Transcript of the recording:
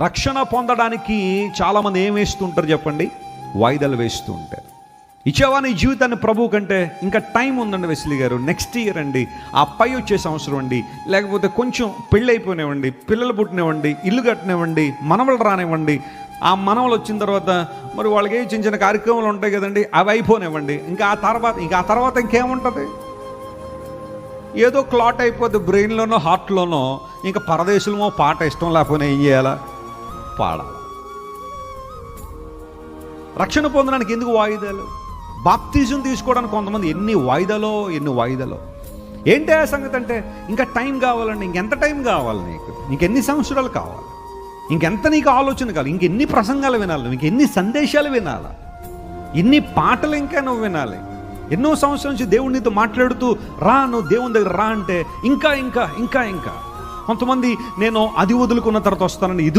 రక్షణ పొందడానికి చాలామంది ఏం వేస్తుంటారు చెప్పండి? వాయిదాలు వేస్తూ ఉంటారు. ఇచ్చేవా నీ జీవితాన్ని ప్రభువు కంటే? ఇంకా టైం ఉందండి వెస్లీ గారు, నెక్స్ట్ ఇయర్ అండి, ఆ పై వచ్చే సంవత్సరం అండి, లేకపోతే కొంచెం పెళ్ళి అయిపోయినావండి, పిల్లలు పుట్టినవ్వండి, ఇల్లు కట్టినవ్వండి, మనవలు రానివ్వండి, ఆ మనవలు వచ్చిన తర్వాత మరి వాళ్ళకి చిన్న చిన్న కార్యక్రమాలు ఉంటాయి కదండి, అవి అయిపోనివ్వండి. ఇంకా ఆ తర్వాత ఇంకేముంటుంది? ఏదో క్లాట్ అయిపోద్ది బ్రెయిన్లోనో హార్ట్లోనో. ఇంకా పరదేశంలో పాట ఇష్టం లేకపోయినా ఏం చేయాలా? పాడాలి. రక్షణ పొందడానికి ఎందుకు వాయిదాలు? బాప్తిజం తీసుకోవడానికి కొంతమంది ఎన్ని వాయిదాలో. ఏంటి ఆ సంగతి అంటే, ఇంకా టైం కావాలండి. ఇంకెంత టైం కావాలి నీకు? ఇంకెన్ని సంవత్సరాలు కావాలి? ఇంకెంత నీకు ఆలోచన కావాలి? ఇంకెన్ని ప్రసంగాలు వినాలి? నువ్వు ఇంకెన్ని సందేశాలు వినాలా? ఇన్ని పాటలు ఇంకా నువ్వు వినాలి. ఎన్నో సంవత్సరాల నుంచి దేవుడు నీతో మాట్లాడుతూ రా, నువ్వు దేవుని దగ్గర రా అంటే ఇంకా. కొంతమంది నేను అది వదులుకున్న తర్వాత వస్తానని ఇది